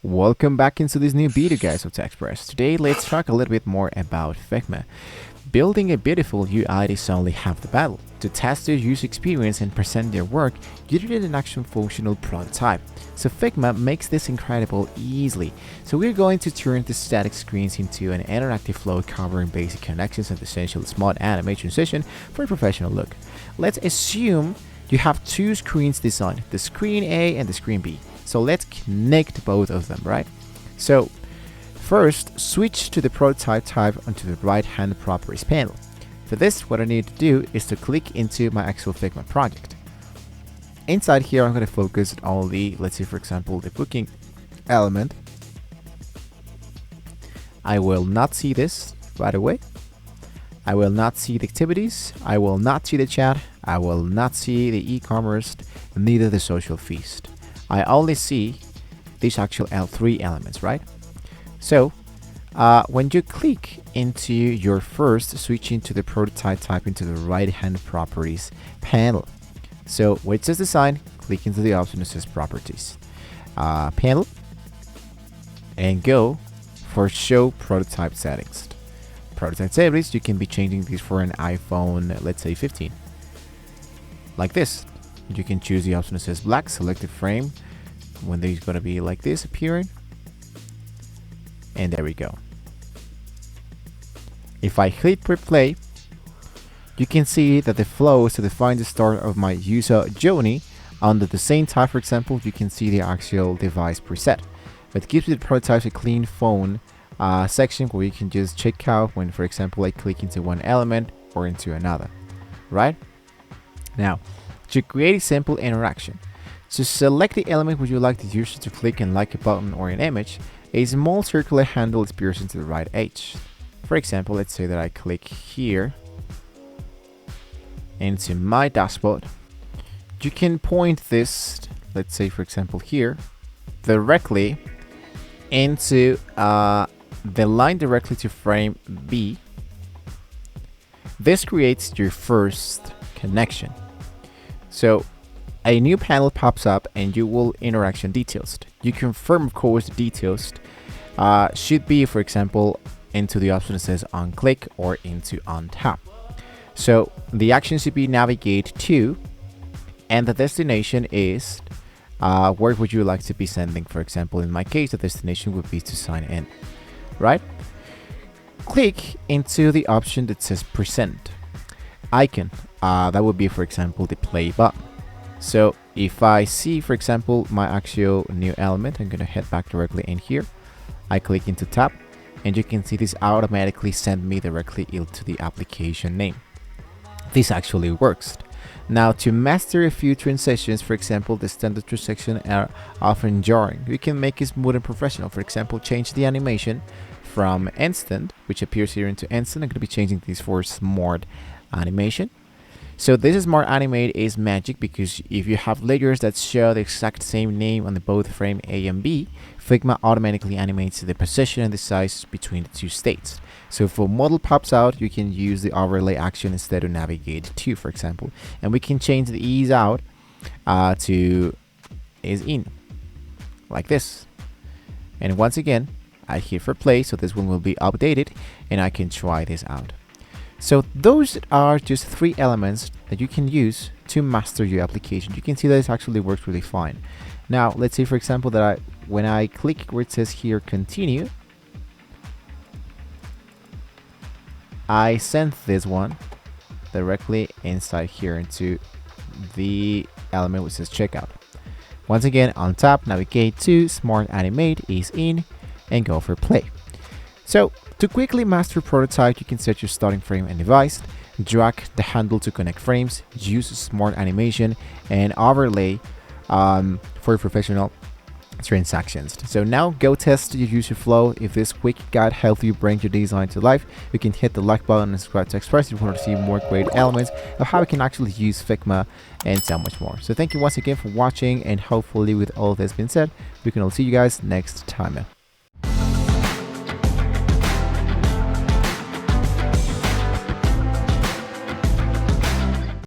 Welcome back into this new video, guys, of TechExpress. Today let's talk a little bit more about Figma. Building a beautiful UI is only half the battle. To test their user experience and present their work, you need an actual functional prototype. So Figma makes this incredible easily. So we're going to turn the static screens into an interactive flow covering basic connections and essential smart animation session for a professional look. Let's assume you have two screens designed, the screen A and the screen B. So let's connect both of them, right? So first, switch to the prototype type onto the right-hand properties panel. For this, what I need to do is to click into my actual Figma project. Inside here, I'm going to focus on the, let's say for example, the booking element. I will not see this right away. I will not see the activities. I will not see the chat. I will not see the e-commerce, neither the social feast. I only see these actual L3 elements, right? So when you click into your first, switching to the prototype type into the right-hand properties panel. So where it says design, click into the option that says properties panel and go for show prototype settings. Prototype settings, you can be changing these for an iPhone, let's say 15. Like this. You can choose the option that says black, select the frame when there's going to be like this appearing. And there we go. If I hit replay, you can see that the flow is to define the start of my user journey. Under the same type, for example, you can see the actual device preset. It gives you the prototypes a clean phone section where you can just check out when, for example, I click into one element or into another, right? Now, to create a simple interaction, to select the element would you like the user to click and like a button or an image, a small circular handle appears into the right edge. For example, let's say that I click here into my dashboard. You can point this, let's say for example here, directly into the line directly to frame B. This creates your first connection. So a new panel pops up and you will interaction details. You confirm, of course, the details should be, for example, into the option that says on click or into on tap. So the action should be navigate to, and the destination is where would you like to be sending. For example, in my case, the destination would be to sign in, right? Click into the option that says present icon. That would be, for example, the play button. So if I see, for example, my actual new element, I'm going to head back directly in here. I click into tab and you can see this automatically send me directly into the application name. This actually works. Now, to master a few transitions, for example, the standard transitions are often jarring. We can make it smooth and professional. For example, change the animation from instant, which appears here, into instant. I'm going to be changing these for smart animation. So this smart animate is magic because if you have layers that share the exact same name on the both frame A and B, Figma automatically animates the position and the size between the two states. So if a model pops out, you can use the overlay action instead of navigate to, for example. And we can change the ease out to is in, like this. And once again, I hit for play, so this one will be updated and I can try this out. So those are just 3 elements that you can use to master your application. You can see that it actually works really fine. Now, let's say for example that when I click where it says here continue, I send this one directly inside here into the element which says checkout. Once again, on top, navigate to, smart animate is in, and go for play. So to quickly master prototype, you can set your starting frame and device, drag the handle to connect frames, use smart animation, and overlay for professional transactions. So now go test your user flow. If this quick guide helped you bring your design to life, you can hit the like button and subscribe to Express if you want to see more great elements of how you can actually use Figma and so much more. So thank you once again for watching, and hopefully with all this being said, we can all see you guys next time.